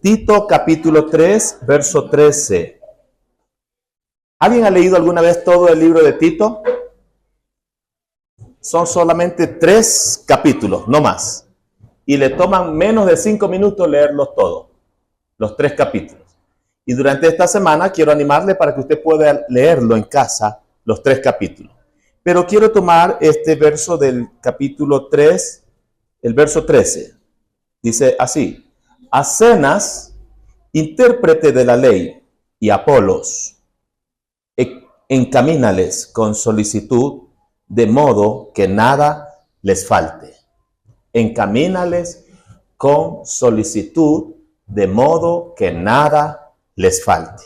Tito capítulo 3, verso 13. ¿Alguien ha leído alguna vez todo el libro de Tito? Son solamente 3 capítulos, no más. Y le toman menos de 5 minutos leerlos todos, los 3 capítulos. Y durante esta semana quiero animarle para que usted pueda leerlo en casa, los 3 capítulos. Pero quiero tomar este verso del capítulo 3, el verso 13. Dice así: a Zenas, intérprete de la ley, y Apolos, encamínales con solicitud, de modo que nada les falte. Encamínales con solicitud, de modo que nada les falte.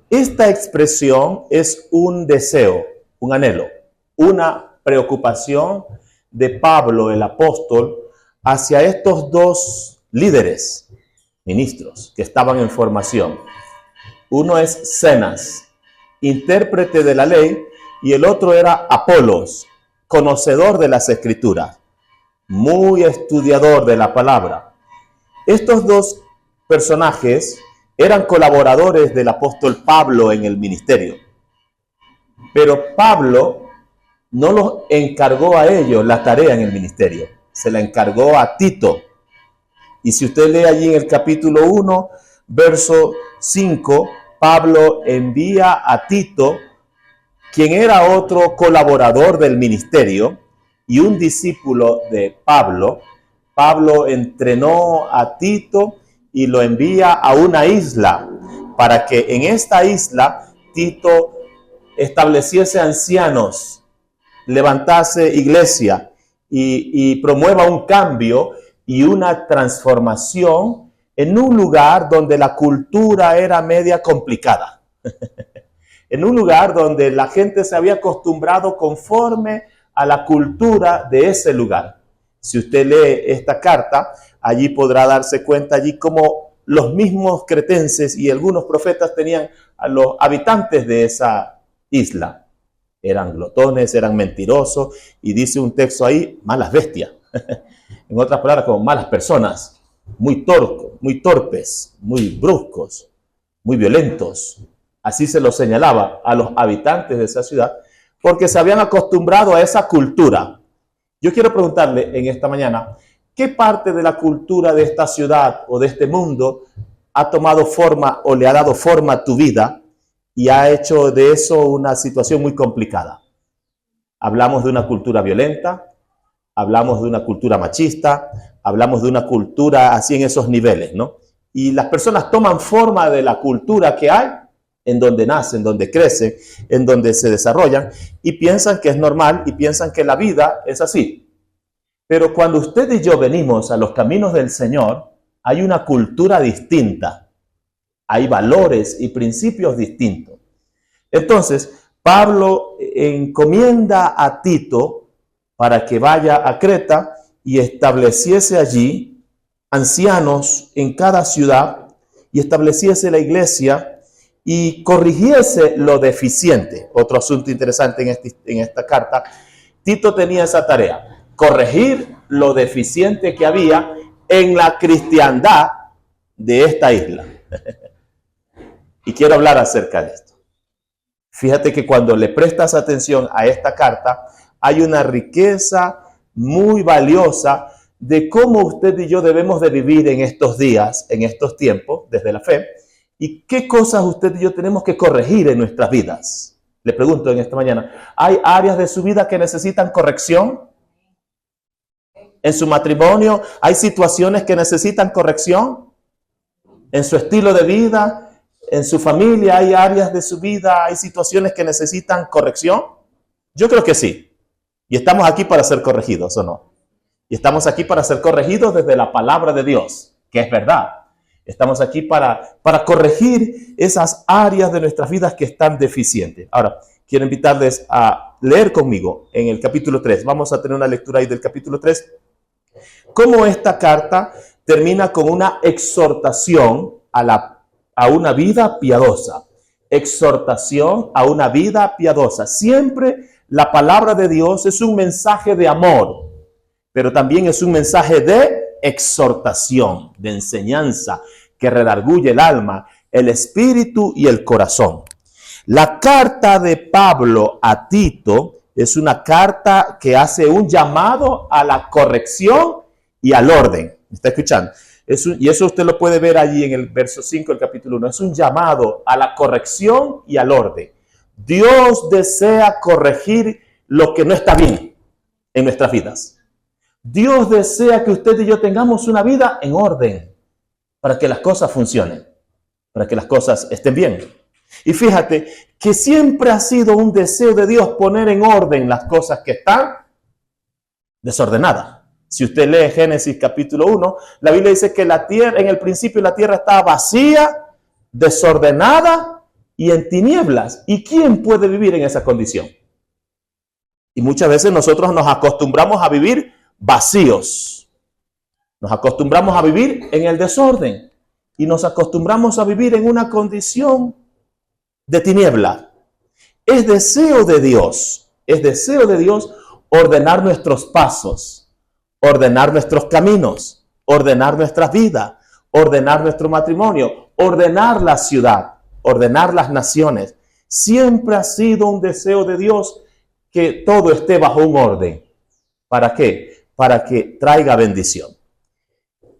Esta expresión es un deseo, un anhelo, una preocupación de Pablo el apóstol hacia estos 2 líderes, ministros, que estaban en formación. Uno es Zenas, intérprete de la ley, y el otro era Apolos, conocedor de las Escrituras, muy estudiador de la palabra. Estos 2 personajes eran colaboradores del apóstol Pablo en el ministerio. Pero Pablo no los encargó a ellos la tarea en el ministerio, se la encargó a Tito. Y si usted lee allí en el capítulo 1, verso 5, Pablo envía a Tito, quien era otro colaborador del ministerio y un discípulo de Pablo. Pablo entrenó a Tito y lo envía a una isla para que en esta isla Tito estableciese ancianos, levantase iglesia y promueva un cambio y una transformación en un lugar donde la cultura era media complicada. En un lugar donde la gente se había acostumbrado conforme a la cultura de ese lugar. Si usted lee esta carta, allí podrá darse cuenta allí cómo los mismos cretenses y algunos profetas tenían a los habitantes de esa isla. Eran glotones, eran mentirosos, y dice un texto ahí, malas bestias. En otras palabras, como malas personas, muy torpes, muy bruscos, muy violentos. Así se lo señalaba a los habitantes de esa ciudad, porque se habían acostumbrado a esa cultura. Yo quiero preguntarle en esta mañana, ¿qué parte de la cultura de esta ciudad o de este mundo ha tomado forma o le ha dado forma a tu vida y ha hecho de eso una situación muy complicada? Hablamos de una cultura violenta, hablamos de una cultura machista, hablamos de una cultura así en esos niveles, ¿no? Y las personas toman forma de la cultura que hay, en donde nacen, donde crecen, en donde se desarrollan, y piensan que es normal y piensan que la vida es así. Pero cuando usted y yo venimos a los caminos del Señor, hay una cultura distinta, hay valores y principios distintos. Entonces, Pablo encomienda a Tito para que vaya a Creta y estableciese allí ancianos en cada ciudad y estableciese la iglesia y corrigiese lo deficiente. Otro asunto interesante en esta carta, Tito tenía esa tarea, corregir lo deficiente que había en la cristiandad de esta isla. Y quiero hablar acerca de esto. Fíjate que cuando le prestas atención a esta carta, hay una riqueza muy valiosa de cómo usted y yo debemos de vivir en estos días, en estos tiempos, desde la fe, y qué cosas usted y yo tenemos que corregir en nuestras vidas. Le pregunto en esta mañana, ¿hay áreas de su vida que necesitan corrección? ¿En su matrimonio hay situaciones que necesitan corrección? ¿En su estilo de vida? ¿En su familia hay áreas de su vida, hay situaciones que necesitan corrección? Yo creo que sí. Y estamos aquí para ser corregidos, ¿o no? Y estamos aquí para ser corregidos desde la palabra de Dios, que es verdad. Estamos aquí para corregir esas áreas de nuestras vidas que están deficientes. Ahora, quiero invitarles a leer conmigo en el capítulo 3. Vamos a tener una lectura ahí del capítulo 3. Cómo esta carta termina con una exhortación a una vida piadosa. Exhortación a una vida piadosa. Siempre la palabra de Dios es un mensaje de amor, pero también es un mensaje de exhortación, de enseñanza, que redarguye el alma, el espíritu y el corazón. La carta de Pablo a Tito es una carta que hace un llamado a la corrección y al orden. ¿Me está escuchando? Y eso usted lo puede ver allí en el verso 5 del capítulo 1. Es un llamado a la corrección y al orden. Dios desea corregir lo que no está bien en nuestras vidas. Dios desea que usted y yo tengamos una vida en orden para que las cosas funcionen, para que las cosas estén bien. Y fíjate que siempre ha sido un deseo de Dios poner en orden las cosas que están desordenadas. Si usted lee Génesis capítulo 1, la Biblia dice que la tierra, en el principio la tierra estaba vacía, desordenada y en tinieblas. ¿Y quién puede vivir en esa condición? Y muchas veces nosotros nos acostumbramos a vivir vacíos. Nos acostumbramos a vivir en el desorden. Y nos acostumbramos a vivir en una condición de tiniebla. Es deseo de Dios ordenar nuestros pasos, ordenar nuestros caminos, ordenar nuestras vidas, ordenar nuestro matrimonio, ordenar la ciudad, ordenar las naciones. Siempre ha sido un deseo de Dios que todo esté bajo un orden. ¿Para qué? Para que traiga bendición.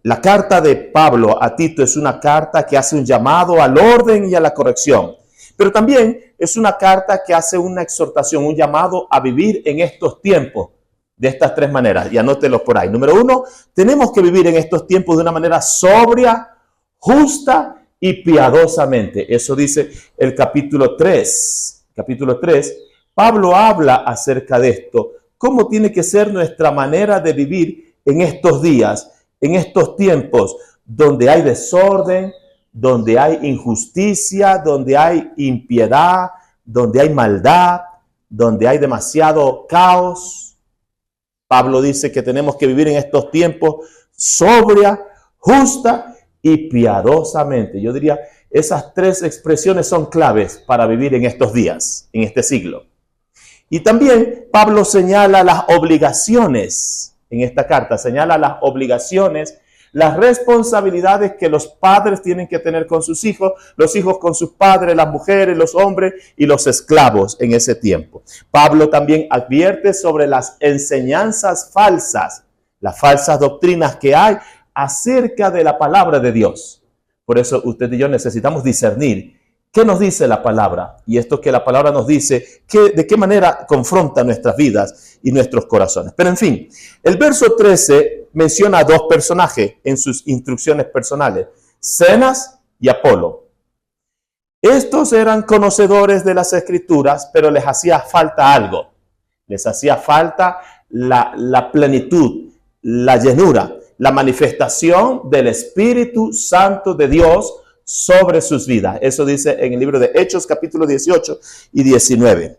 La carta de Pablo a Tito es una carta que hace un llamado al orden y a la corrección. Pero también es una carta que hace una exhortación, un llamado a vivir en estos tiempos de estas tres maneras. Y anótelos por ahí. Número 1, tenemos que vivir en estos tiempos de una manera sobria, justa y piadosamente. Eso dice el capítulo 3. Capítulo 3, Pablo habla acerca de esto. ¿Cómo tiene que ser nuestra manera de vivir en estos días, en estos tiempos donde hay desorden, donde hay injusticia, donde hay impiedad, donde hay maldad, donde hay demasiado caos? Pablo dice que tenemos que vivir en estos tiempos sobria, justa y piadosamente. Yo diría, esas tres expresiones son claves para vivir en estos días, en este siglo. Y también Pablo señala las obligaciones en esta carta, señala las obligaciones, las responsabilidades que los padres tienen que tener con sus hijos, los hijos con sus padres, las mujeres, los hombres y los esclavos en ese tiempo. Pablo también advierte sobre las enseñanzas falsas, las falsas doctrinas que hay acerca de la palabra de Dios. Por eso usted y yo necesitamos discernir qué nos dice la palabra, y esto que la palabra nos dice, de qué manera confronta nuestras vidas y nuestros corazones. Pero en fin, el verso 13 menciona a dos personajes en sus instrucciones personales, Zenas y Apolo. Estos eran conocedores de las Escrituras, pero les hacía falta algo. Les hacía falta la plenitud, la llenura, la manifestación del Espíritu Santo de Dios sobre sus vidas. Eso dice en el libro de Hechos, capítulo 18 y 19.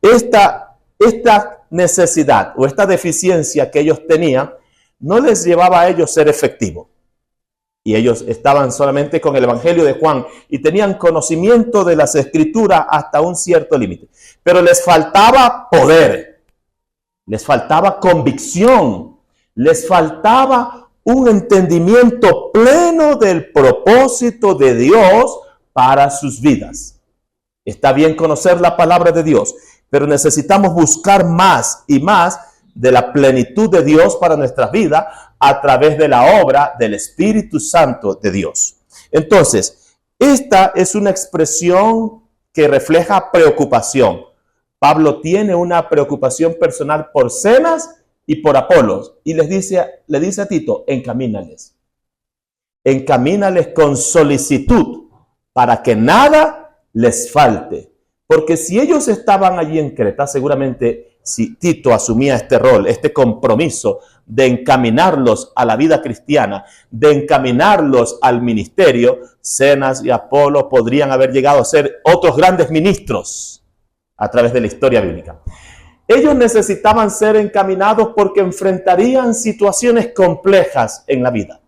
Esta necesidad o esta deficiencia que ellos tenían no les llevaba a ellos ser efectivos. Y ellos estaban solamente con el Evangelio de Juan y tenían conocimiento de las Escrituras hasta un cierto límite. Pero les faltaba poder, les faltaba convicción, les faltaba un entendimiento pleno del propósito de Dios para sus vidas. Está bien conocer la palabra de Dios, pero necesitamos buscar más y más de la plenitud de Dios para nuestras vidas a través de la obra del Espíritu Santo de Dios. Entonces, esta es una expresión que refleja preocupación. Pablo tiene una preocupación personal por Zenas y por Apolos, y le dice a Tito, encamínales con solicitud para que nada les falte. Porque si ellos estaban allí en Creta, seguramente si Tito asumía este rol, este compromiso de encaminarlos a la vida cristiana, de encaminarlos al ministerio, Zenas y Apolo podrían haber llegado a ser otros grandes ministros a través de la historia bíblica. Ellos necesitaban ser encaminados porque enfrentarían situaciones complejas en la vida.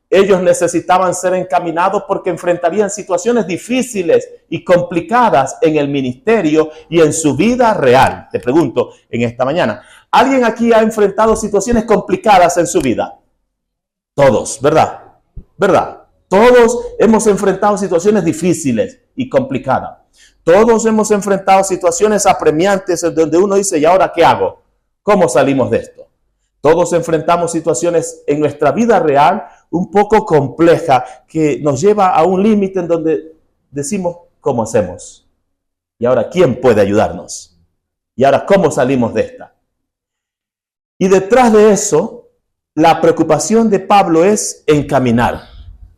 Ellos necesitaban ser encaminados porque enfrentarían situaciones difíciles y complicadas en el ministerio y en su vida real. Te pregunto en esta mañana, ¿alguien aquí ha enfrentado situaciones complicadas en su vida? Todos, ¿verdad? ¿Verdad? Todos hemos enfrentado situaciones difíciles y complicadas. Todos hemos enfrentado situaciones apremiantes en donde uno dice, ¿y ahora qué hago? ¿Cómo salimos de esto? Todos enfrentamos situaciones en nuestra vida real un poco compleja que nos lleva a un límite en donde decimos, ¿cómo hacemos? ¿Y ahora quién puede ayudarnos? ¿Y ahora cómo salimos de esta? Y detrás de eso, la preocupación de Pablo es encaminar.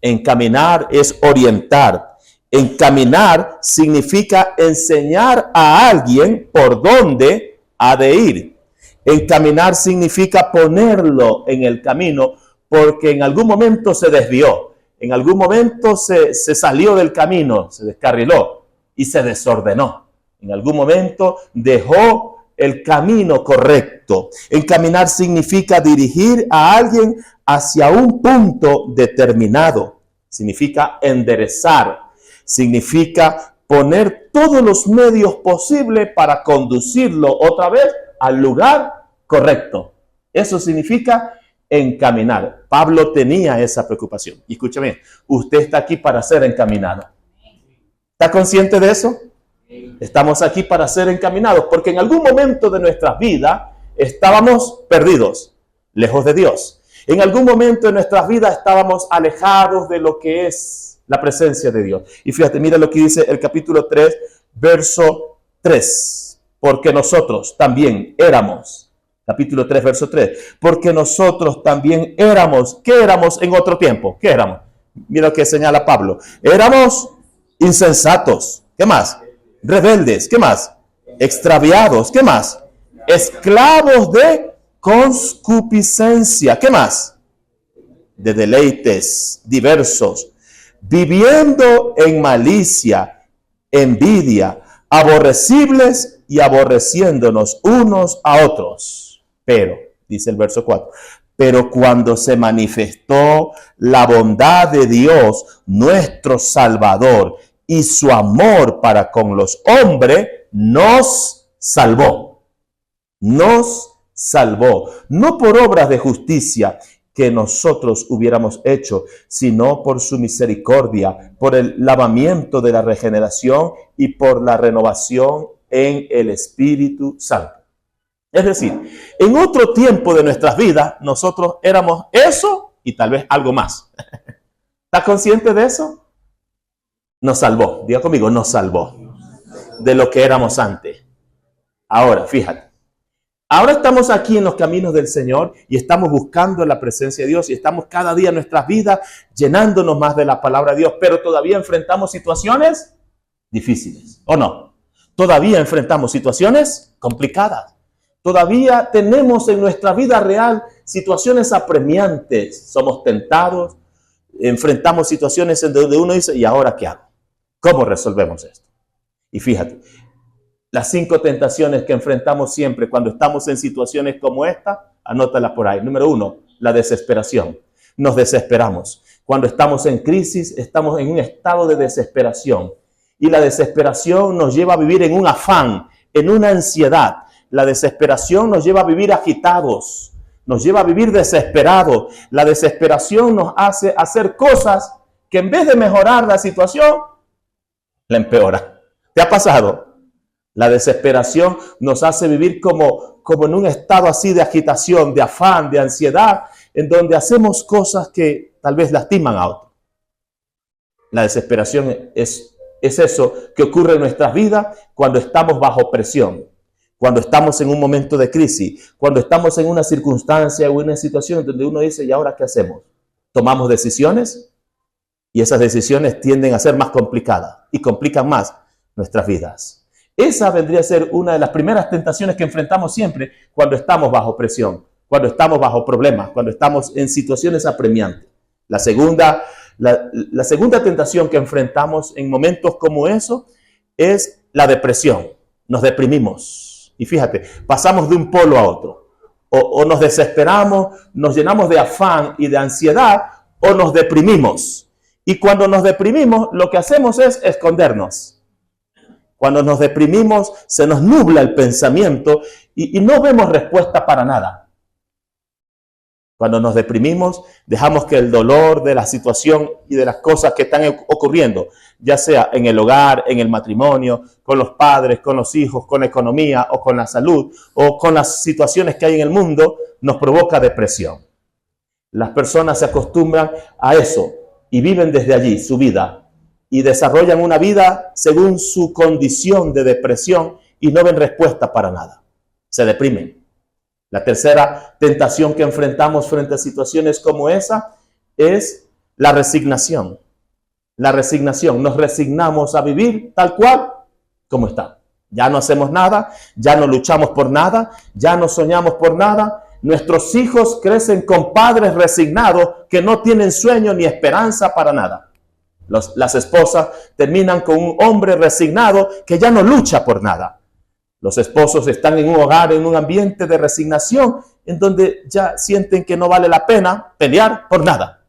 Encaminar es orientar. Encaminar significa enseñar a alguien por dónde ha de ir. Encaminar significa ponerlo en el camino porque en algún momento se desvió, en algún momento se salió del camino, se descarriló y se desordenó. En algún momento dejó el camino correcto. Encaminar significa dirigir a alguien hacia un punto determinado. Significa enderezar. Significa poner todos los medios posibles para conducirlo otra vez al lugar correcto. Eso significa encaminar. Pablo tenía esa preocupación. Y escúchame, usted está aquí para ser encaminado. ¿Está consciente de eso? Estamos aquí para ser encaminados, porque en algún momento de nuestra vida estábamos perdidos, lejos de Dios. En algún momento de nuestras vidas estábamos alejados de lo que es la presencia de Dios. Y fíjate, mira lo que dice el capítulo 3, verso 3. Porque nosotros también éramos, capítulo 3, verso 3. Porque nosotros también éramos, ¿qué éramos en otro tiempo? ¿Qué éramos? Mira lo que señala Pablo. Éramos insensatos. ¿Qué más? Rebeldes. ¿Qué más? Extraviados. ¿Qué más? Esclavos de concupiscencia. ¿Qué más? De deleites diversos. Viviendo en malicia, envidia, aborrecibles y aborreciéndonos unos a otros. Pero, dice el verso 4, pero cuando se manifestó la bondad de Dios, nuestro Salvador, y su amor para con los hombres, nos salvó. Nos salvó. No por obras de justicia que nosotros hubiéramos hecho, sino por su misericordia, por el lavamiento de la regeneración y por la renovación en el Espíritu Santo. Es decir, en otro tiempo de nuestras vidas, nosotros éramos eso y tal vez algo más. ¿Estás consciente de eso? Nos salvó, diga conmigo, nos salvó de lo que éramos antes. Ahora, fíjate, ahora estamos aquí en los caminos del Señor y estamos buscando la presencia de Dios y estamos cada día en nuestras vidas llenándonos más de la palabra de Dios, pero todavía enfrentamos situaciones difíciles, ¿o no? Todavía enfrentamos situaciones complicadas. Todavía tenemos en nuestra vida real situaciones apremiantes. Somos tentados, enfrentamos situaciones en donde uno dice, ¿y ahora qué hago? ¿Cómo resolvemos esto? Y fíjate, las 5 tentaciones que enfrentamos siempre cuando estamos en situaciones como esta, anótalas por ahí. Número 1, la desesperación. Nos desesperamos. Cuando estamos en crisis, estamos en un estado de desesperación. Y la desesperación nos lleva a vivir en un afán, en una ansiedad. La desesperación nos lleva a vivir agitados, nos lleva a vivir desesperados. La desesperación nos hace hacer cosas que en vez de mejorar la situación, la empeora. ¿Te ha pasado? La desesperación nos hace vivir como en un estado así de agitación, de afán, de ansiedad, en donde hacemos cosas que tal vez lastiman a otros. La desesperación es eso que ocurre en nuestras vidas cuando estamos bajo presión, cuando estamos en un momento de crisis, cuando estamos en una circunstancia o una situación donde uno dice, ¿y ahora qué hacemos? Tomamos decisiones y esas decisiones tienden a ser más complicadas y complican más nuestras vidas. Esa vendría a ser una de las primeras tentaciones que enfrentamos siempre cuando estamos bajo presión, cuando estamos bajo problemas, cuando estamos en situaciones apremiantes. La segunda tentación que enfrentamos en momentos como eso es la depresión. Nos deprimimos. Y fíjate, pasamos de un polo a otro. O nos desesperamos, nos llenamos de afán y de ansiedad, o nos deprimimos. Y cuando nos deprimimos, lo que hacemos es escondernos. Cuando nos deprimimos, se nos nubla el pensamiento y no vemos respuesta para nada. Cuando nos deprimimos, dejamos que el dolor de la situación y de las cosas que están ocurriendo, ya sea en el hogar, en el matrimonio, con los padres, con los hijos, con la economía o con la salud o con las situaciones que hay en el mundo, nos provoca depresión. Las personas se acostumbran a eso y viven desde allí su vida y desarrollan una vida según su condición de depresión y no ven respuesta para nada. Se deprimen. La tercera tentación que enfrentamos frente a situaciones como esa es la resignación. La resignación. Nos resignamos a vivir tal cual como está. Ya no hacemos nada, ya no luchamos por nada, ya no soñamos por nada. Nuestros hijos crecen con padres resignados que no tienen sueño ni esperanza para nada. Las esposas terminan con un hombre resignado que ya no lucha por nada. Los esposos están en un hogar, en un ambiente de resignación, en donde ya sienten que no vale la pena pelear por nada.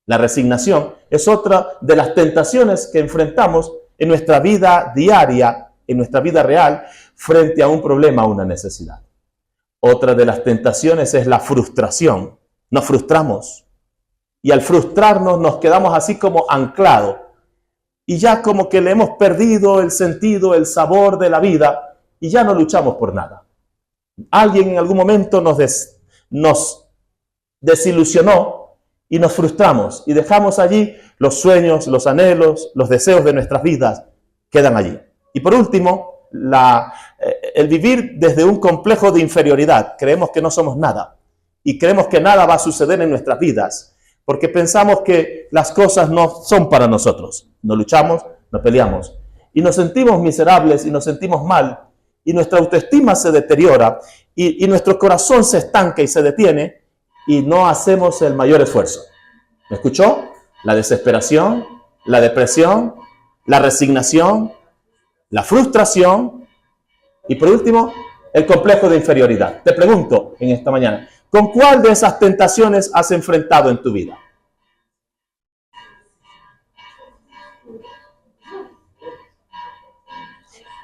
La resignación es otra de las tentaciones que enfrentamos en nuestra vida diaria, en nuestra vida real, frente a un problema o una necesidad. Otra de las tentaciones es la frustración. Nos frustramos. Y al frustrarnos nos quedamos así como anclados. Y ya como que le hemos perdido el sentido, el sabor de la vida. Y ya no luchamos por nada. Alguien en algún momento nos desilusionó y nos frustramos y dejamos allí los sueños, los anhelos, los deseos de nuestras vidas quedan allí. Y por último, el vivir desde un complejo de inferioridad. Creemos que no somos nada y creemos que nada va a suceder en nuestras vidas porque pensamos que las cosas no son para nosotros. No luchamos, no peleamos y nos sentimos miserables y nos sentimos mal. Y nuestra autoestima se deteriora y nuestro corazón se estanca y se detiene y no hacemos el mayor esfuerzo. ¿Me escuchó? La desesperación, la depresión, la resignación, la frustración y por último, el complejo de inferioridad. Te pregunto en esta mañana, ¿con cuál de esas tentaciones has enfrentado en tu vida?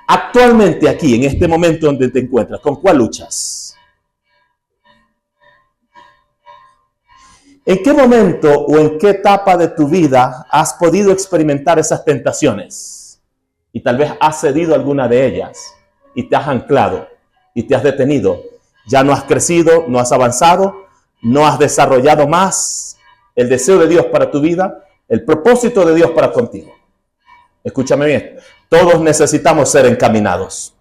Actualmente aquí, en este momento donde te encuentras, ¿con cuál luchas? ¿En qué momento o en qué etapa de tu vida has podido experimentar esas tentaciones? Y tal vez has cedido alguna de ellas y te has anclado y te has detenido. Ya no has crecido, no has avanzado, no has desarrollado más el deseo de Dios para tu vida, el propósito de Dios para contigo. Escúchame bien, todos necesitamos ser encaminados.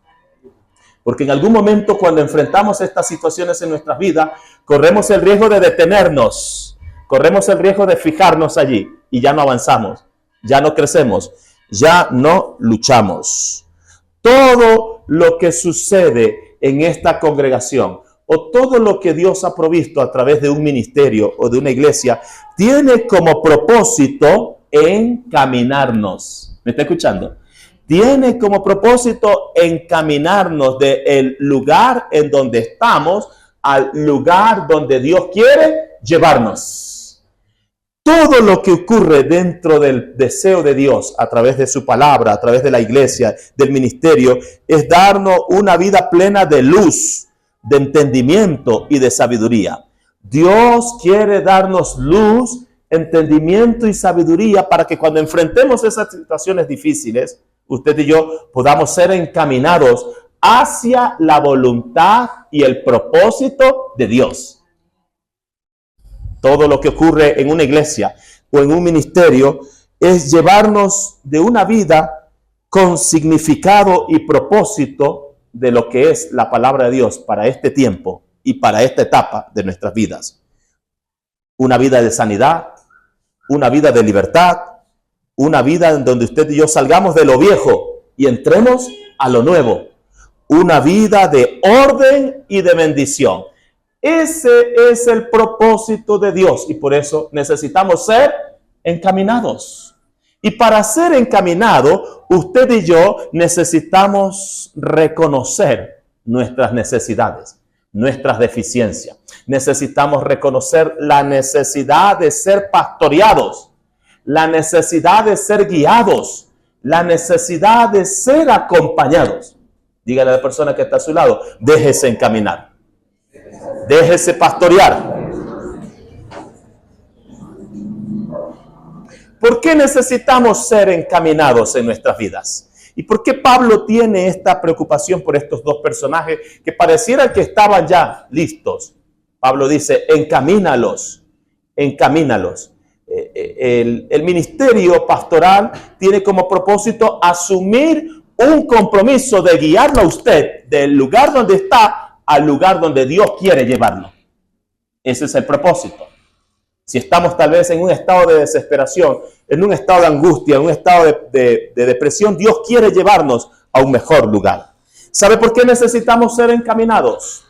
Porque en algún momento cuando enfrentamos estas situaciones en nuestras vidas, corremos el riesgo de detenernos, corremos el riesgo de fijarnos allí y ya no avanzamos, ya no crecemos, ya no luchamos. Todo lo que sucede en esta congregación o todo lo que Dios ha provisto a través de un ministerio o de una iglesia tiene como propósito encaminarnos. ¿Me está escuchando? Tiene como propósito encaminarnos del lugar en donde estamos al lugar donde Dios quiere llevarnos. Todo lo que ocurre dentro del deseo de Dios a través de su palabra, a través de la iglesia, del ministerio, es darnos una vida plena de luz, de entendimiento y de sabiduría. Dios quiere darnos luz, entendimiento y sabiduría para que cuando enfrentemos esas situaciones difíciles, usted y yo podamos ser encaminados hacia la voluntad y el propósito de Dios. Todo lo que ocurre en una iglesia o en un ministerio es llevarnos de una vida con significado y propósito de lo que es la palabra de Dios para este tiempo y para esta etapa de nuestras vidas. Una vida de sanidad, una vida de libertad, una vida en donde usted y yo salgamos de lo viejo y entremos a lo nuevo. Una vida de orden y de bendición. Ese es el propósito de Dios y por eso necesitamos ser encaminados. Y para ser encaminado, usted y yo necesitamos reconocer nuestras necesidades, nuestras deficiencias. Necesitamos reconocer la necesidad de ser pastoreados, la necesidad de ser guiados, la necesidad de ser acompañados. Dígale a la persona que está a su lado, déjese encaminar, déjese pastorear, ¿Por qué necesitamos ser encaminados en nuestras vidas? ¿Y por qué Pablo tiene esta preocupación por estos dos personajes que pareciera que estaban ya listos? Pablo dice, encamínalos, encamínalos. El ministerio pastoral tiene como propósito asumir un compromiso de guiarlo a usted del lugar donde está al lugar donde Dios quiere llevarlo. Ese es el propósito. Si estamos tal vez en un estado de desesperación, en un estado de angustia, en un estado de depresión, Dios quiere llevarnos a un mejor lugar. ¿Sabe por qué necesitamos ser encaminados?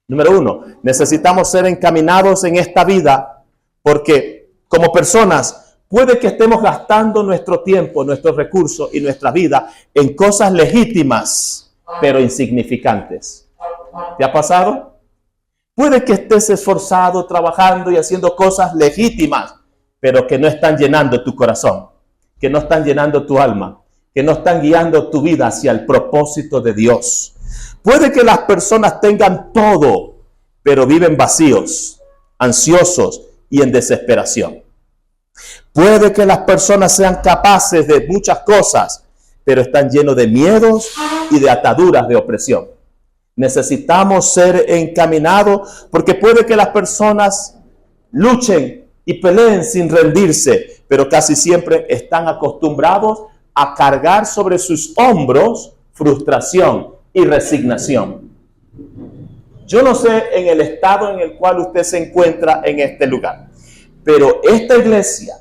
Número uno, necesitamos ser encaminados en esta vida porque como personas puede que estemos gastando nuestro tiempo, nuestros recursos y nuestra vida en cosas legítimas, pero insignificantes. ¿Te ha pasado? Puede que estés esforzado, trabajando y haciendo cosas legítimas, pero que no están llenando tu corazón, que no están llenando tu alma, que no están guiando tu vida hacia el propósito de Dios. Puede que las personas tengan todo, pero viven vacíos, ansiosos y en desesperación. Puede que las personas sean capaces de muchas cosas, pero están llenos de miedos y de ataduras de opresión. Necesitamos ser encaminados porque puede que las personas luchen y peleen sin rendirse, pero casi siempre están acostumbrados a cargar sobre sus hombros frustración y resignación. Yo no sé en el estado en el cual usted se encuentra en este lugar, pero esta iglesia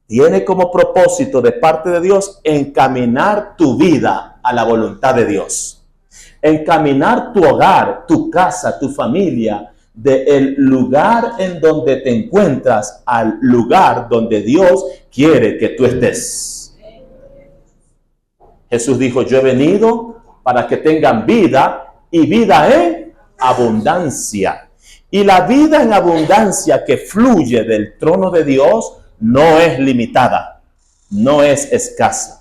tiene como propósito de parte de Dios encaminar tu vida a la voluntad de Dios. Encaminar tu hogar, tu casa, tu familia, del lugar en donde te encuentras al lugar donde Dios quiere que tú estés. Jesús dijo, yo he venido para que tengan vida y vida en abundancia. Y la vida en abundancia que fluye del trono de Dios no es limitada, no es escasa.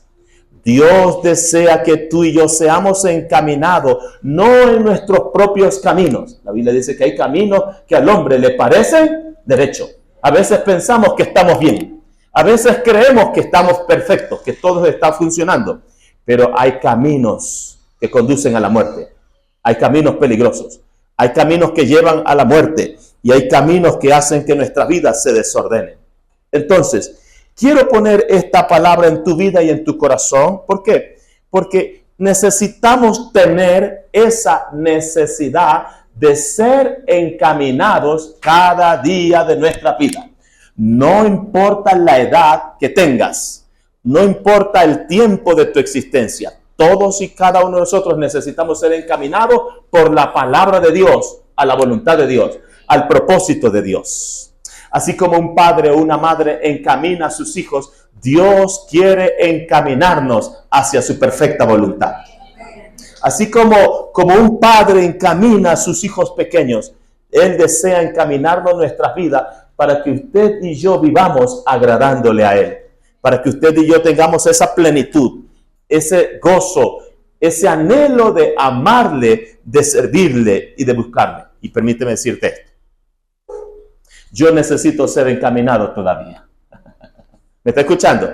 Dios desea que tú y yo seamos encaminados, no en nuestros propios caminos. La Biblia dice que hay caminos que al hombre le parecen derechos. A veces pensamos que estamos bien. A veces creemos que estamos perfectos, que todo está funcionando. Pero hay caminos que conducen a la muerte. Hay caminos peligrosos. Hay caminos que llevan a la muerte. Y hay caminos que hacen que nuestras vidas se desordenen. Entonces, quiero poner esta palabra en tu vida y en tu corazón. ¿Por qué? Porque necesitamos tener esa necesidad de ser encaminados cada día de nuestra vida. No importa la edad que tengas, no importa el tiempo de tu existencia. Todos y cada uno de nosotros necesitamos ser encaminados por la palabra de Dios, a la voluntad de Dios, al propósito de Dios. Así como un padre o una madre encamina a sus hijos, Dios quiere encaminarnos hacia su perfecta voluntad. Así como un padre encamina a sus hijos pequeños, Él desea encaminarnos nuestras vidas para que usted y yo vivamos agradándole a Él. Para que usted y yo tengamos esa plenitud, ese gozo, ese anhelo de amarle, de servirle y de buscarle. Y permíteme decirte esto. Yo necesito ser encaminado todavía. ¿Me está escuchando?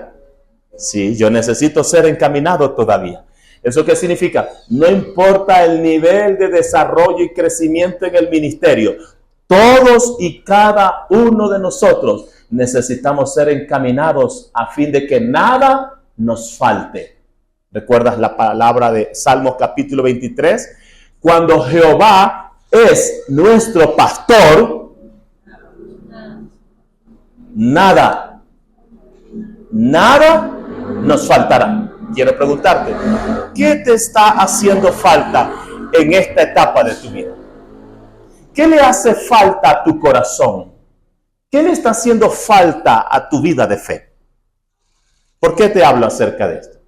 Sí, yo necesito ser encaminado todavía. ¿Eso qué significa? No importa el nivel de desarrollo y crecimiento en el ministerio. Todos y cada uno de nosotros necesitamos ser encaminados a fin de que nada nos falte. ¿Recuerdas la palabra de Salmos capítulo 23? Cuando Jehová es nuestro pastor, nada nos faltará. Quiero preguntarte, ¿qué te está haciendo falta en esta etapa de tu vida? ¿Qué le hace falta a tu corazón? ¿Qué le está haciendo falta a tu vida de fe? ¿Por qué te hablo acerca de esto?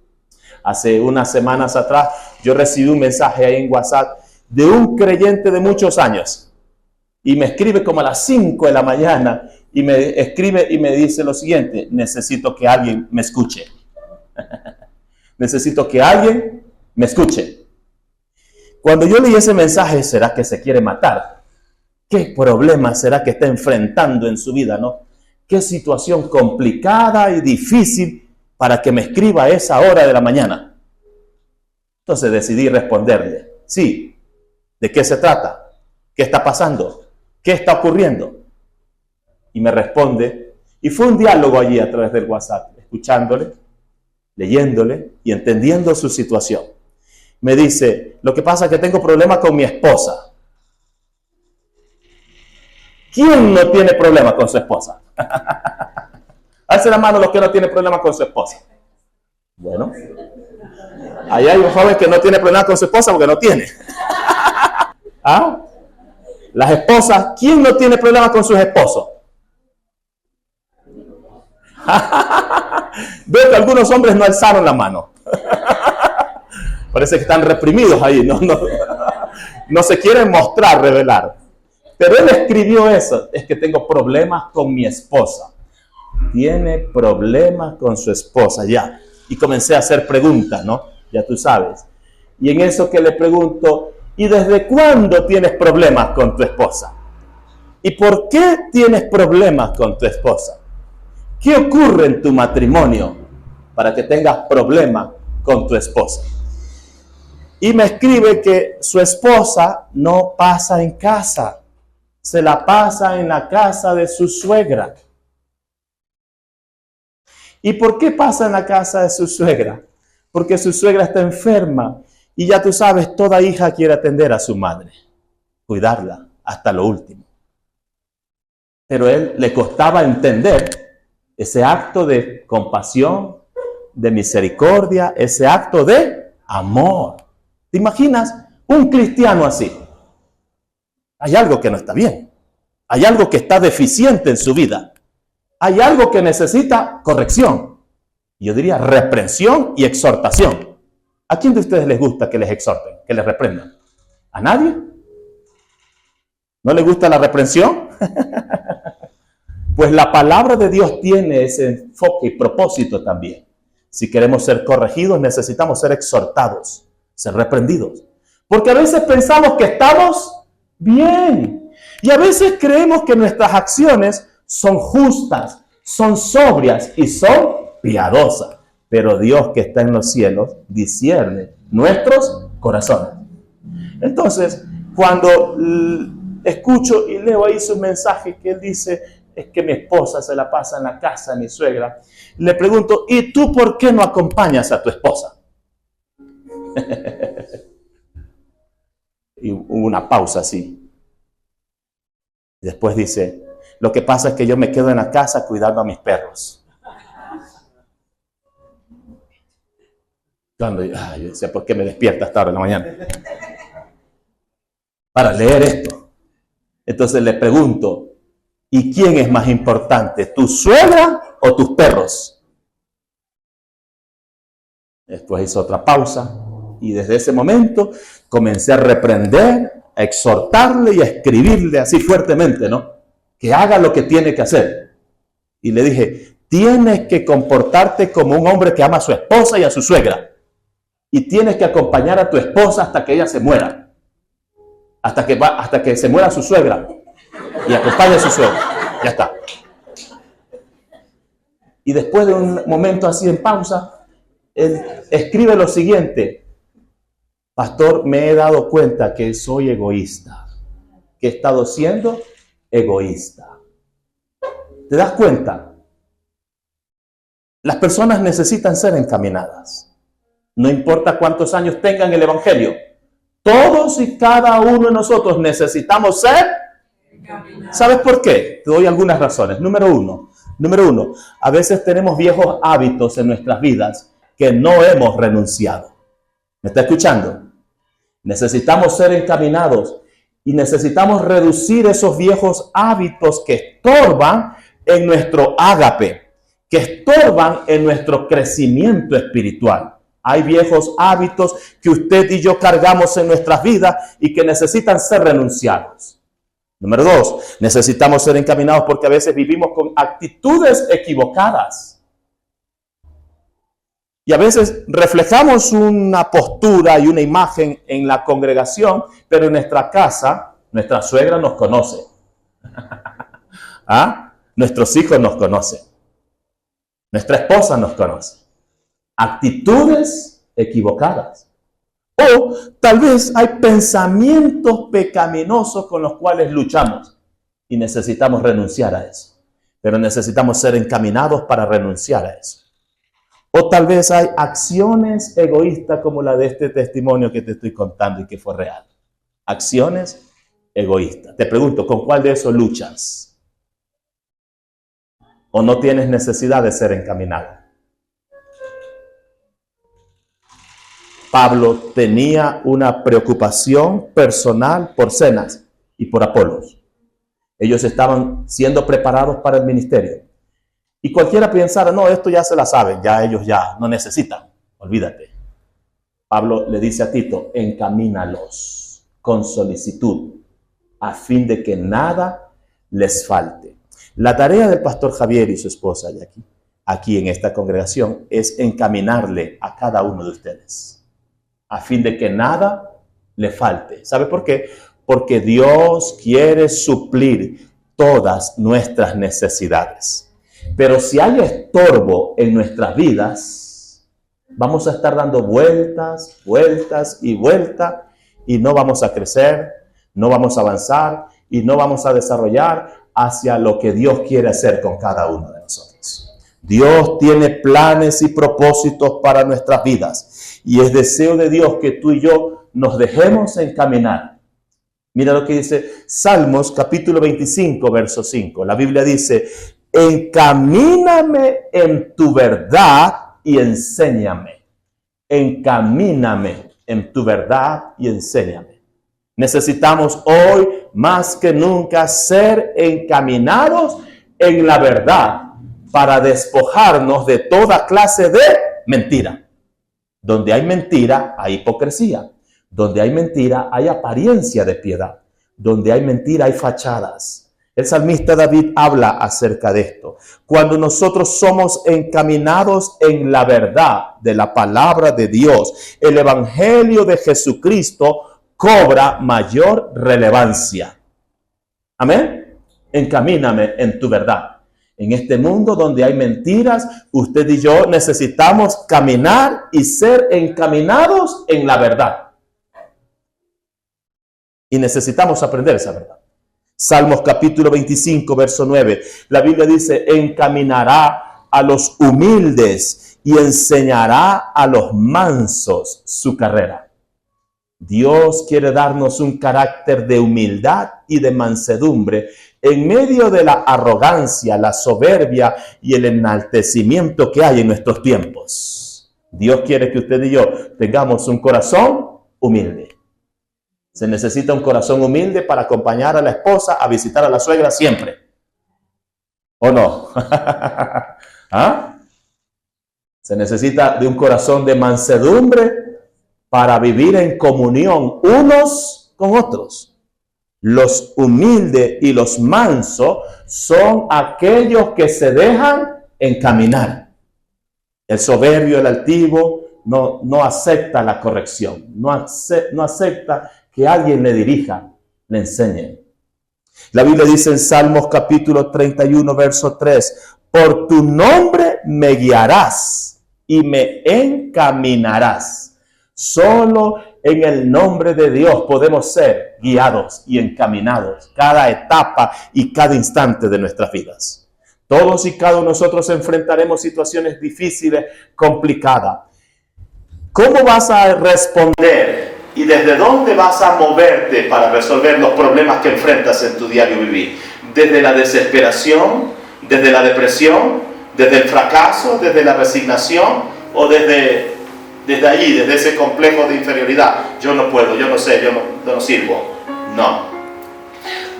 Hace unas semanas atrás yo recibí un mensaje ahí en WhatsApp de un creyente de muchos años y me escribe como a las 5 de la mañana y me escribe y me dice lo siguiente: necesito que alguien me escuche. Necesito que alguien me escuche. Cuando yo leí ese mensaje, ¿será que se quiere matar? ¿Qué problema será que está enfrentando en su vida, no? qué situación complicada y difícil para que me escriba a esa hora de la mañana. Entonces decidí responderle, sí, ¿de qué se trata? ¿Qué está pasando? ¿Qué está ocurriendo? Y me responde, y fue un diálogo allí a través del WhatsApp, escuchándole, leyéndole y entendiendo su situación. Me dice, lo que pasa es que tengo problemas con mi esposa. ¿Quién no tiene problemas con su esposa? Alce la mano los que no tienen problemas con su esposa. Bueno, ahí hay un joven que no tiene problemas con su esposa porque no tiene. ¿Ah? Las esposas, ¿quién no tiene problemas con sus esposos? Veo que algunos hombres no alzaron la mano. Parece que están reprimidos ahí, no se quieren mostrar, revelar. Pero él escribió eso, es que tengo problemas con mi esposa. Tiene problemas con su esposa, ya. Y comencé a hacer preguntas, ¿no? Ya tú sabes. Y en eso que le pregunto, ¿y desde cuándo tienes problemas con tu esposa? ¿Y por qué tienes problemas con tu esposa? ¿Qué ocurre en tu matrimonio para que tengas problemas con tu esposa? Y me escribe que su esposa no pasa en casa, se la pasa en la casa de su suegra. ¿Y por qué pasa en la casa de su suegra? Porque su suegra está enferma y ya tú sabes, toda hija quiere atender a su madre, cuidarla hasta lo último. Pero a él le costaba entender ese acto de compasión, de misericordia, ese acto de amor. ¿Te imaginas un cristiano así? Hay algo que no está bien. Hay algo que está deficiente en su vida. Hay algo que necesita corrección. Yo diría reprensión y exhortación. ¿A quién de ustedes les gusta que les exhorten, que les reprendan? ¿A nadie? ¿No les gusta la reprensión? Pues la palabra de Dios tiene ese enfoque y propósito también. Si queremos ser corregidos, necesitamos ser exhortados, ser reprendidos. Porque a veces pensamos que estamos bien. Y a veces creemos que nuestras acciones son justas, son sobrias y son piadosas. Pero Dios que está en los cielos discierne nuestros corazones. Entonces, cuando escucho y leo ahí su mensaje que él dice, es que mi esposa se la pasa en la casa de mi suegra, le pregunto, ¿y tú por qué no acompañas a tu esposa? Y hubo una pausa así. Después dice, lo que pasa es que yo me quedo en la casa cuidando a mis perros. Cuando yo decía, ¿por qué me despierta hasta ahora en la mañana? Para leer esto. Entonces le pregunto, ¿y quién es más importante, tu suegra o tus perros? Después hizo otra pausa y desde ese momento comencé a reprender, a exhortarle y a escribirle así fuertemente, ¿no? Que haga lo que tiene que hacer. Y le dije, tienes que comportarte como un hombre que ama a su esposa y a su suegra. Y tienes que acompañar a tu esposa hasta que ella se muera. Hasta que se muera su suegra. Y acompañe a su suegra. Ya está. Y después de un momento así en pausa, él escribe lo siguiente. Pastor, me he dado cuenta que soy egoísta. Que he estado siendo egoísta. ¿Te das cuenta? Las personas necesitan ser encaminadas. No importa cuántos años tengan el evangelio. Todos y cada uno de nosotros necesitamos ser. ¿Sabes por qué? Te doy algunas razones. Número uno, a veces tenemos viejos hábitos en nuestras vidas que no hemos renunciado. ¿Me está escuchando? Necesitamos ser encaminados y necesitamos reducir esos viejos hábitos que estorban en nuestro ágape, que estorban en nuestro crecimiento espiritual. Hay viejos hábitos que usted y yo cargamos en nuestras vidas y que necesitan ser renunciados. Número dos, necesitamos ser encaminados porque a veces vivimos con actitudes equivocadas. Y a veces reflejamos una postura y una imagen en la congregación, pero en nuestra casa, nuestra suegra nos conoce. ¿Ah? Nuestros hijos nos conocen. Nuestra esposa nos conoce. Actitudes equivocadas. O tal vez hay pensamientos pecaminosos con los cuales luchamos y necesitamos renunciar a eso. Pero necesitamos ser encaminados para renunciar a eso. O tal vez hay acciones egoístas como la de este testimonio que te estoy contando y que fue real. Acciones egoístas. Te pregunto, ¿con cuál de esos luchas? ¿O no tienes necesidad de ser encaminado? Pablo tenía una preocupación personal por Zenas y por Apolos. Ellos estaban siendo preparados para el ministerio. Y cualquiera pensara, no, esto ya se la saben, ya ellos ya no necesitan. Olvídate. Pablo le dice a Tito, encamínalos con solicitud, a fin de que nada les falte. La tarea del pastor Javier y su esposa y aquí en esta congregación es encaminarle a cada uno de ustedes, a fin de que nada le falte. ¿Sabe por qué? Porque Dios quiere suplir todas nuestras necesidades. Pero si hay estorbo en nuestras vidas, vamos a estar dando vueltas, vueltas y vueltas y no vamos a crecer, no vamos a avanzar y no vamos a desarrollar hacia lo que Dios quiere hacer con cada uno de nosotros. Dios tiene planes y propósitos para nuestras vidas y es deseo de Dios que tú y yo nos dejemos encaminar. Mira lo que dice Salmos capítulo 25, verso 5. La Biblia dice, encamíname en tu verdad y enséñame. Encamíname en tu verdad y enséñame. Necesitamos hoy más que nunca ser encaminados en la verdad para despojarnos de toda clase de mentira. Donde hay mentira, hay hipocresía. Donde hay mentira, hay apariencia de piedad. Donde hay mentira, hay fachadas. El salmista David habla acerca de esto. Cuando nosotros somos encaminados en la verdad de la palabra de Dios, el evangelio de Jesucristo cobra mayor relevancia. Amén. Encamíname en tu verdad. En este mundo donde hay mentiras, usted y yo necesitamos caminar y ser encaminados en la verdad. Y necesitamos aprender esa verdad. Salmos capítulo 25, verso 9. La Biblia dice, encaminará a los humildes y enseñará a los mansos su carrera. Dios quiere darnos un carácter de humildad y de mansedumbre en medio de la arrogancia, la soberbia y el enaltecimiento que hay en nuestros tiempos. Dios quiere que usted y yo tengamos un corazón humilde. Se necesita un corazón humilde para acompañar a la esposa a visitar a la suegra siempre. ¿O no? ¿Ah? Se necesita de un corazón de mansedumbre para vivir en comunión unos con otros. Los humildes y los mansos son aquellos que se dejan encaminar. El soberbio, el altivo, no acepta la corrección, no acepta que alguien le dirija, le enseñe. La Biblia dice en Salmos capítulo 31, verso 3, por tu nombre me guiarás y me encaminarás. Solo en el nombre de Dios podemos ser guiados y encaminados cada etapa y cada instante de nuestras vidas. Todos y cada uno de nosotros enfrentaremos situaciones difíciles, complicadas. ¿Cómo vas a responder y desde dónde vas a moverte para resolver los problemas que enfrentas en tu diario vivir? ¿Desde la desesperación, desde la depresión, desde el fracaso, desde la resignación o desde allí, desde ese complejo de inferioridad? Yo no puedo, yo no sé, yo no sirvo. No.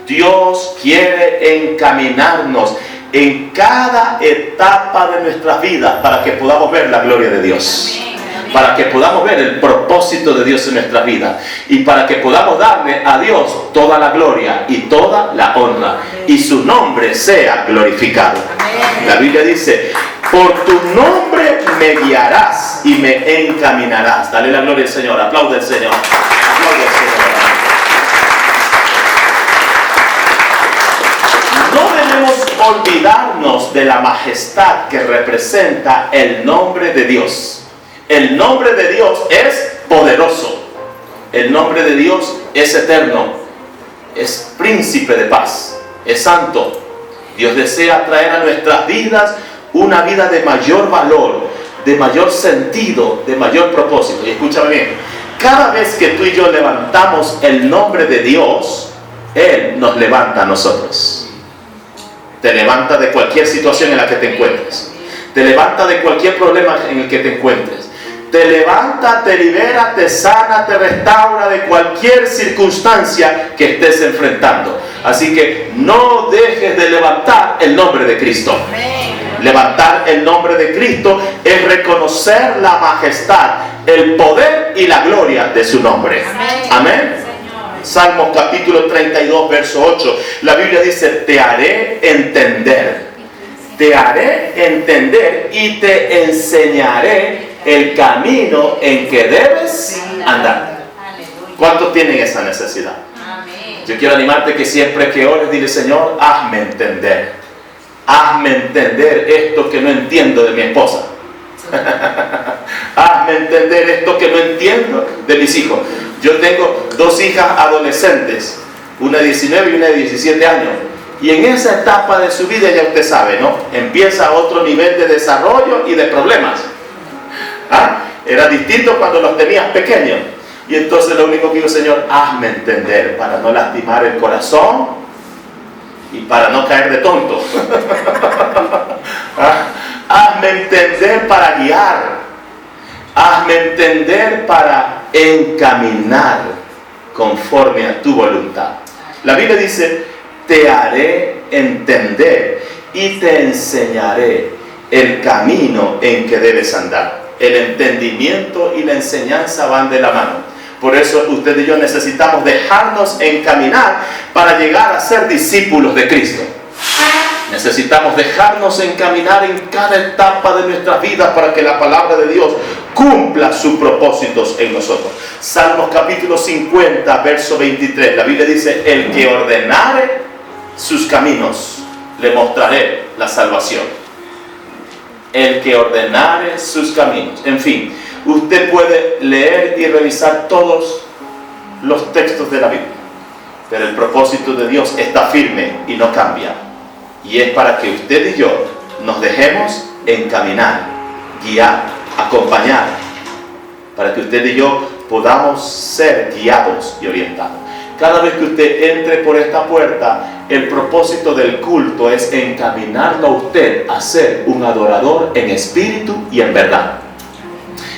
Dios quiere encaminarnos en cada etapa de nuestras vidas para que podamos ver la gloria de Dios. Para que podamos ver el propósito de Dios en nuestra vida y para que podamos darle a Dios toda la gloria y toda la honra y su nombre sea glorificado. La Biblia dice, por tu nombre me guiarás y me encaminarás. Dale la gloria al Señor, aplaude al Señor. Aplaude al Señor. No debemos olvidarnos de la majestad que representa el nombre de Dios. El nombre de Dios es poderoso. El nombre de Dios es eterno. Es príncipe de paz. Es santo. Dios desea traer a nuestras vidas una vida de mayor valor, de mayor sentido, de mayor propósito. Y escúchame bien, cada vez que tú y yo levantamos el nombre de Dios, Él nos levanta a nosotros. Te levanta de cualquier situación en la que te encuentres. Te levanta de cualquier problema en el que te encuentres. Te levanta, te libera, te sana, te restaura de cualquier circunstancia que estés enfrentando. Así que no dejes de levantar el nombre de Cristo. Levantar el nombre de Cristo es reconocer la majestad, el poder y la gloria de su nombre. Amén. Salmos capítulo 32, verso 8. La Biblia dice: te haré entender. Te haré entender y te enseñaré el camino en que debes andar. ¿Cuántos tienen esa necesidad? Yo quiero animarte que siempre que ores, dile: Señor, hazme entender. Hazme entender esto que no entiendo de mi esposa. Hazme entender esto que no entiendo de mis hijos. Yo tengo dos hijas adolescentes, una de 19 y una de 17 años. Y en esa etapa de su vida, ya usted sabe, ¿no? Empieza otro nivel de desarrollo y de problemas. Era distinto cuando los tenías pequeños. Y entonces lo único que digo: Señor, hazme entender para no lastimar el corazón y para no caer de tonto. Hazme entender para guiar. Hazme entender para encaminar conforme a tu voluntad. La Biblia dice: te haré entender y te enseñaré el camino en que debes andar. El entendimiento y la enseñanza van de la mano. Por eso usted y yo necesitamos dejarnos encaminar para llegar a ser discípulos de Cristo. Necesitamos dejarnos encaminar en cada etapa de nuestras vidas para que la palabra de Dios cumpla sus propósitos en nosotros. Salmos capítulo 50, verso 23. La Biblia dice: el que ordenare sus caminos, le mostraré la salvación. El que ordenare sus caminos. En fin, usted puede leer y revisar todos los textos de la Biblia, pero el propósito de Dios está firme y no cambia. Y es para que usted y yo nos dejemos encaminar, guiar, acompañar, para que usted y yo podamos ser guiados y orientados. Cada vez que usted entre por esta puerta, el propósito del culto es encaminarlo a usted a ser un adorador en espíritu y en verdad.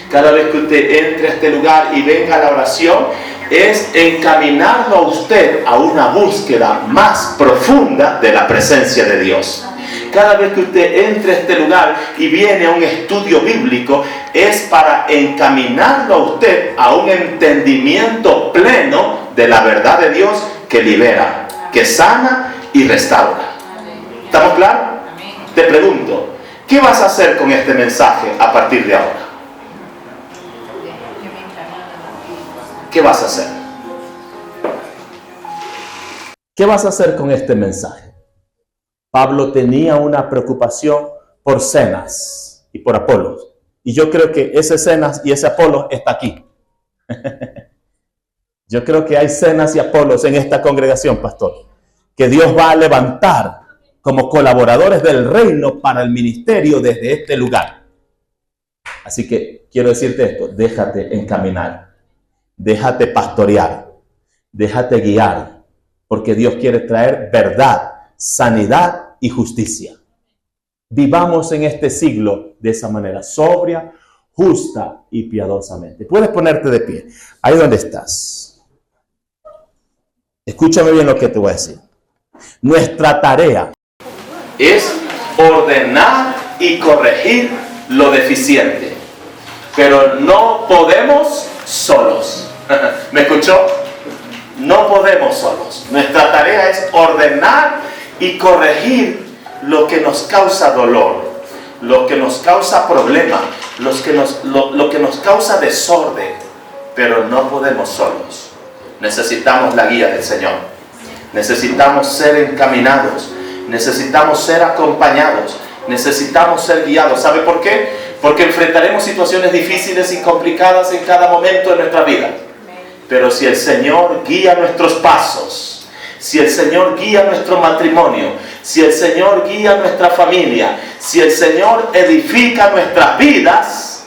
Cada vez que usted entre a este lugar y venga a la oración, es encaminarlo a usted a una búsqueda más profunda de la presencia de Dios. Cada vez que usted entre a este lugar y viene a un estudio bíblico, es para encaminarlo a usted a un entendimiento pleno de la verdad de Dios que libera, que sana y restaura. ¿Estamos claros? Te pregunto, ¿qué vas a hacer con este mensaje a partir de ahora? ¿Qué vas a hacer? ¿Qué vas a hacer con este mensaje? Pablo tenía una preocupación por Zenas y por Apolos. Y yo creo que ese Zenas y ese Apolos está aquí. Yo creo que hay Zenas y Apolos en esta congregación, pastor, que Dios va a levantar como colaboradores del reino para el ministerio desde este lugar. Así que quiero decirte esto: déjate encaminar, déjate pastorear, déjate guiar, porque Dios quiere traer verdad, sanidad y justicia. Vivamos en este siglo de esa manera, sobria, justa y piadosamente. Puedes ponerte de pie, ahí donde estás. Escúchame bien lo que te voy a decir. Nuestra tarea es ordenar y corregir lo deficiente, pero no podemos solos. ¿Me escuchó? No podemos solos. Nuestra tarea es ordenar y corregir lo que nos causa dolor, lo que nos causa problemas, lo que nos causa desorden, pero no podemos solos. Necesitamos la guía del Señor. Necesitamos ser encaminados. necesitamos ser acompañados, necesitamos ser guiados. ¿Sabe por qué? Porque enfrentaremos situaciones difíciles y complicadas en cada momento de nuestra vida. Pero si el Señor guía nuestros pasos, si el Señor guía nuestro matrimonio, si el Señor guía nuestra familia, si el Señor edifica nuestras vidas,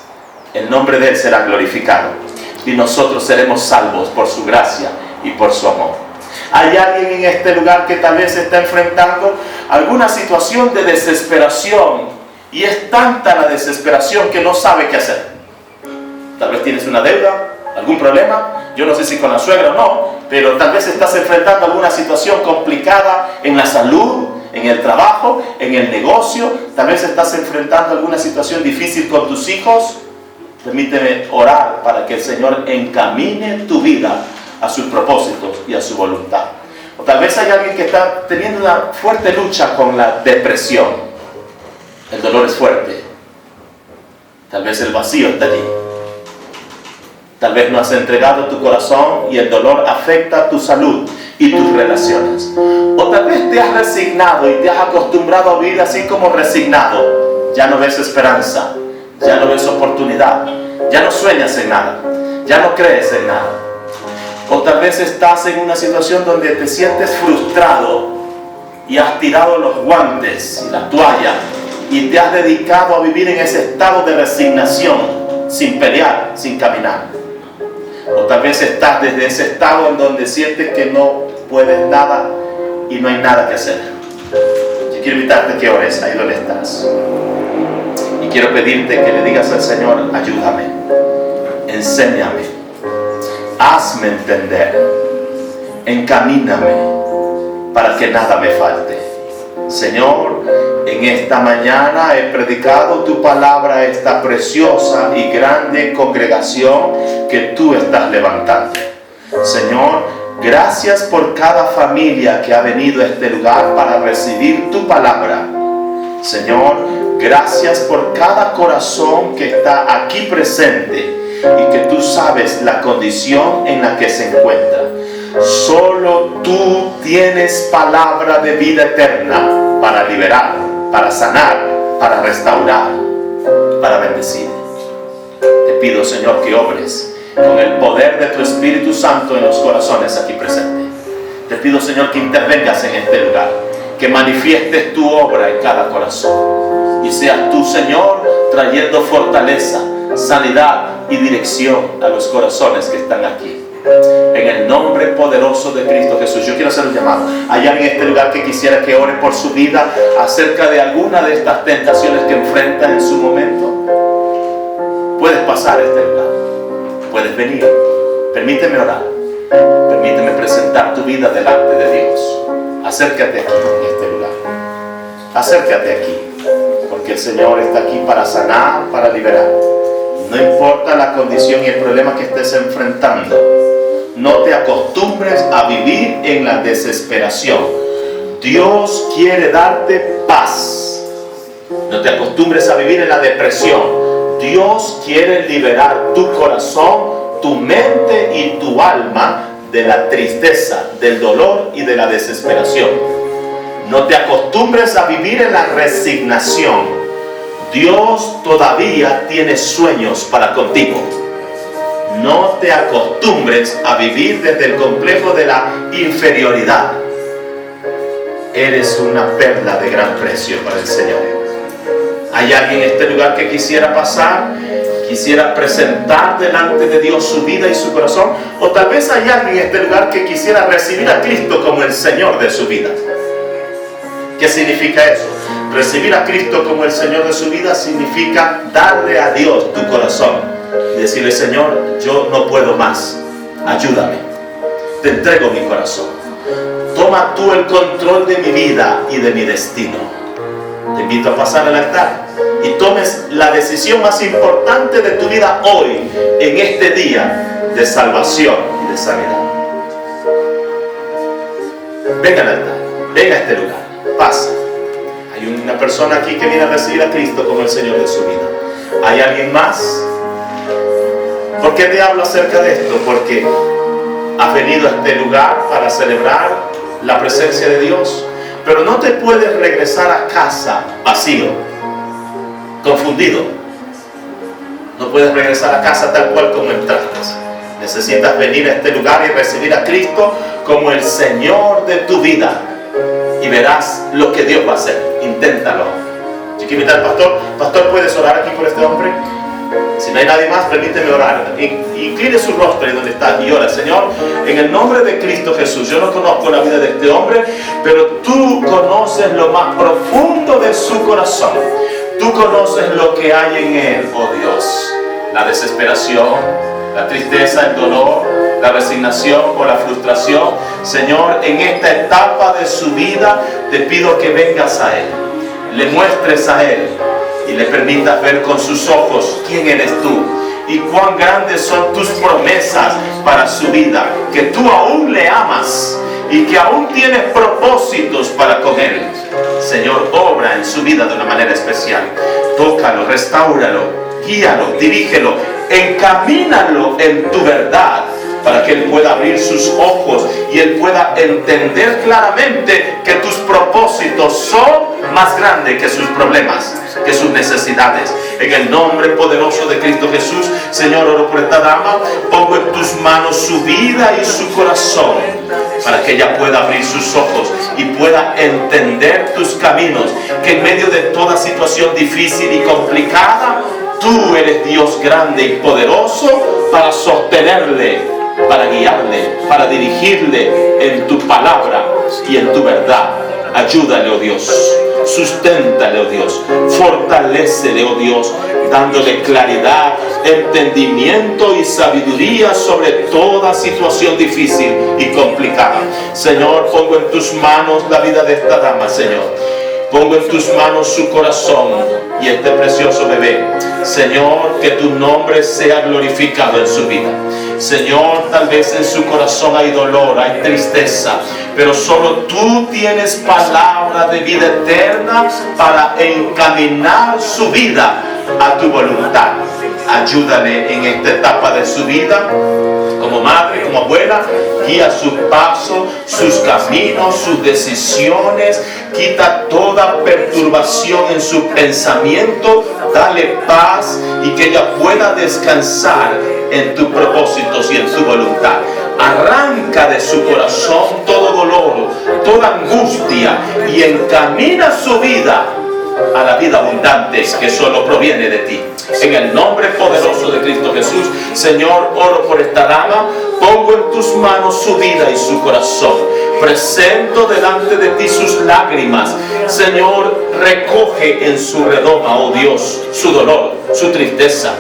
el nombre de Él será glorificado y nosotros seremos salvos por su gracia y por su amor. Hay alguien en este lugar que tal vez está enfrentando alguna situación de desesperación y es tanta la desesperación que no sabe qué hacer. Tal vez tienes una deuda, algún problema, yo no sé si con la suegra o no, pero tal vez estás enfrentando alguna situación complicada en la salud, en el trabajo, en el negocio, tal vez estás enfrentando alguna situación difícil con tus hijos. Permíteme orar para que el Señor encamine tu vida a sus propósitos y a su voluntad. O tal vez hay alguien que está teniendo una fuerte lucha con la depresión. El dolor es fuerte. Tal vez el vacío está allí. Tal vez no has entregado tu corazón y el dolor afecta tu salud y tus relaciones. O tal vez te has resignado y te has acostumbrado a vivir así como resignado. Ya no ves esperanza, ya no ves oportunidad, ya no sueñas en nada, ya no crees en nada. O tal vez estás en una situación donde te sientes frustrado y has tirado los guantes y la toalla y te has dedicado a vivir en ese estado de resignación, sin pelear, sin caminar. O tal vez estás desde ese estado en donde sientes que no puedes nada y no hay nada que hacer. Yo quiero invitarte a que ores ahí donde estás. Y quiero pedirte que le digas al Señor, ayúdame, enséñame, hazme entender, encamíname para que nada me falte. Señor, en esta mañana he predicado tu palabra a esta preciosa y grande congregación que tú estás levantando. Señor, gracias por cada familia que ha venido a este lugar para recibir tu palabra. Señor, gracias por cada corazón que está aquí presente y que tú sabes la condición en la que se encuentra. Solo tú tienes palabra de vida eterna para liberar, para sanar, para restaurar, para bendecir. Te pido, Señor, que obres con el poder de tu Espíritu Santo en los corazones aquí presentes. Te pido, Señor, que intervengas en este lugar, que manifiestes tu obra en cada corazón y seas tú, Señor, trayendo fortaleza, sanidad y dirección a los corazones que están aquí. En el nombre poderoso de Cristo Jesús. Yo quiero hacer un llamado. ¿Hay alguien en este lugar que quisiera que ore por su vida acerca de alguna de estas tentaciones que enfrenta en su momento? Puedes pasar a este lugar, puedes venir. Permíteme orar, permíteme presentar tu vida delante de Dios. Acércate aquí en este lugar, acércate aquí, porque el Señor está aquí para sanar, para liberar. No importa la condición y el problema que estés enfrentando, no te acostumbres a vivir en la desesperación. Dios quiere darte paz. No te acostumbres a vivir en la depresión. Dios quiere liberar tu corazón, tu mente y tu alma de la tristeza, del dolor y de la desesperación. No te acostumbres a vivir en la resignación. Dios todavía tiene sueños para contigo. No te acostumbres a vivir desde el complejo de la inferioridad. Eres una perla de gran precio para el Señor. ¿Hay alguien en este lugar que quisiera pasar? ¿Quisiera presentar delante de Dios su vida y su corazón? O tal vez hay alguien en este lugar que quisiera recibir a Cristo como el Señor de su vida. ¿Qué significa eso? Recibir a Cristo como el Señor de su vida significa darle a Dios tu corazón y decirle: Señor, yo no puedo más, ayúdame, te entrego mi corazón, toma tú el control de mi vida y de mi destino. Te invito a pasar al altar y tomes la decisión más importante de tu vida hoy, en este día de salvación y de sanidad. Venga al altar, venga a este lugar, pasa. Hay una persona aquí que viene a recibir a Cristo como el Señor de su vida. ¿Hay alguien más? ¿Por qué te hablo acerca de esto? Porque has venido a este lugar para celebrar la presencia de Dios, Pero no te puedes regresar a casa vacío, confundido. No puedes regresar a casa tal cual como entraste. Necesitas venir a este lugar y recibir a Cristo como el Señor de tu vida. Y verás lo que Dios va a hacer. Inténtalo. Yo quiero invitar al pastor. Pastor, ¿puedes orar aquí por este hombre? Si no hay nadie más, permíteme orar. Incline su rostro ahí donde está y ora. Señor, en el nombre de Cristo Jesús, yo no conozco la vida de este hombre, pero tú conoces lo más profundo de su corazón. Tú conoces lo que hay en él, oh Dios. La desesperación, la tristeza, el dolor, la resignación o la frustración. Señor, en esta etapa de su vida, te pido que vengas a él, le muestres a él y le permitas ver con sus ojos quién eres tú y cuán grandes son tus promesas para su vida, que tú aún le amas y que aún tienes propósitos para con él. Señor, obra en su vida de una manera especial. Tócalo, restáuralo, guíalo, dirígelo, encamínalo en tu verdad, para que él pueda abrir sus ojos y él pueda entender claramente que tus propósitos son más grandes que sus problemas, que sus necesidades. En el nombre poderoso de Cristo Jesús, Señor, oro por esta dama, pongo en tus manos su vida y su corazón, para que ella pueda abrir sus ojos y pueda entender tus caminos, que en medio de toda situación difícil y complicada, tú eres Dios grande y poderoso para sostenerle, para guiarle, para dirigirle en tu palabra y en tu verdad. Ayúdale, oh Dios, susténtale, oh Dios, fortalécele, oh Dios, dándole claridad, entendimiento y sabiduría sobre toda situación difícil y complicada. Señor, pongo en tus manos la vida de esta dama, Señor. Pongo en tus manos su corazón y este precioso bebé. Señor, que tu nombre sea glorificado en su vida. Señor, tal vez en su corazón hay dolor, hay tristeza, pero solo tú tienes palabra de vida eterna para encaminar su vida a tu voluntad. Ayúdale en esta etapa de su vida, como madre, como abuela, guía sus pasos, sus caminos, sus decisiones, quita toda perturbación en su pensamiento, dale paz y que ella pueda descansar en tus propósitos y en su voluntad. Arranca de su corazón todo dolor, toda angustia y encamina su vida a la vida abundante que solo proviene de ti. En el nombre poderoso de Cristo Jesús, Señor, oro por esta dama, pongo en tus manos su vida y su corazón, presento delante de ti sus lágrimas. Señor, recoge en su redoma, oh Dios, su dolor, su tristeza.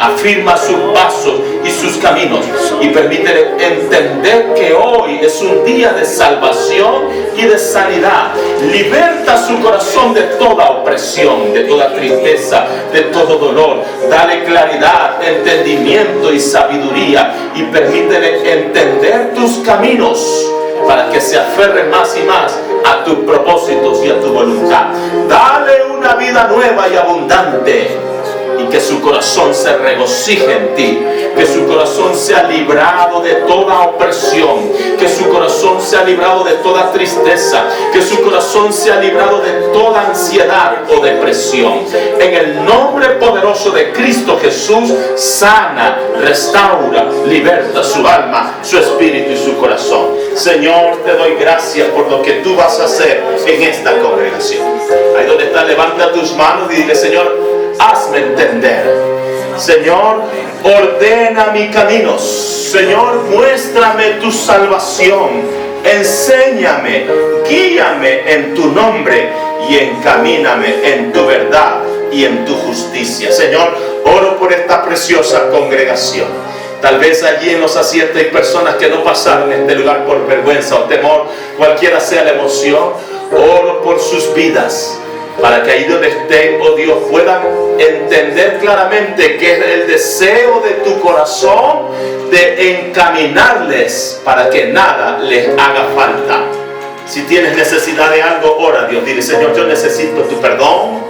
Afirma sus pasos y sus caminos y permítele entender que hoy es un día de salvación y de sanidad. Liberta su corazón de toda opresión, de toda tristeza, de todo dolor. Dale claridad, entendimiento y sabiduría y permítele entender tus caminos para que se aferre más y más a tus propósitos y a tu voluntad. Dale una vida nueva y abundante. Y que su corazón se regocije en ti, que su corazón sea librado de toda opresión, que su corazón sea librado de toda tristeza, que su corazón sea librado de toda ansiedad o depresión. En el nombre poderoso de Cristo Jesús, sana, restaura, liberta su alma, su espíritu y su corazón. Señor, te doy gracias por lo que tú vas a hacer en esta congregación. Ahí donde está, levanta tus manos y dile: Señor, hazme entender. Señor, ordena mis caminos. Señor, muéstrame tu salvación. Enséñame, guíame en tu nombre y encamíname en tu verdad y en tu justicia. Señor, oro por esta preciosa congregación. Tal vez allí en los asientos hay personas que no pasaron este lugar por vergüenza o temor, cualquiera sea la emoción. Oro por sus vidas, para que ahí donde estén, oh Dios, puedan entender claramente que es el deseo de tu corazón de encaminarles para que nada les haga falta. Si tienes necesidad de algo, ora a Dios. Dile: Señor, yo necesito tu perdón.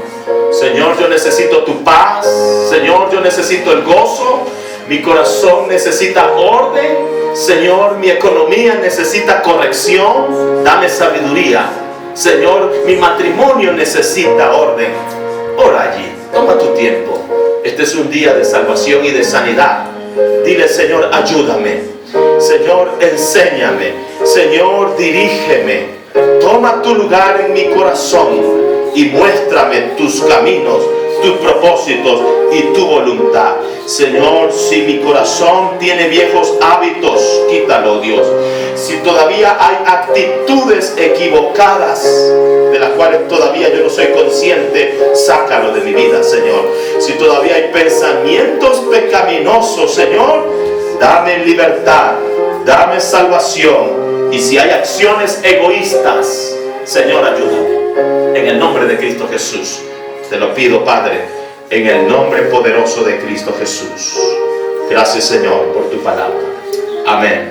Señor, yo necesito tu paz. Señor, yo necesito el gozo. Mi corazón necesita orden. Señor, mi economía necesita corrección. Dame sabiduría Señor, mi matrimonio necesita orden. Ora allí, toma tu tiempo. Este es un día de salvación y de sanidad. Dile, Señor, ayúdame. Señor, enséñame. Señor, dirígeme. Toma tu lugar en mi corazón y muéstrame tus caminos, tus propósitos y tu voluntad. Señor, si mi corazón tiene viejos hábitos, quítalo, Dios. Si todavía hay actitudes equivocadas de las cuales todavía yo no soy consciente, sácalo de mi vida, Señor. Si todavía hay pensamientos pecaminosos, Señor, dame libertad, dame salvación. Y si hay acciones egoístas, Señor, ayúdame. En el nombre de Cristo Jesús, te lo pido, Padre, en el nombre poderoso de Cristo Jesús. Gracias, Señor, por tu palabra. Amén.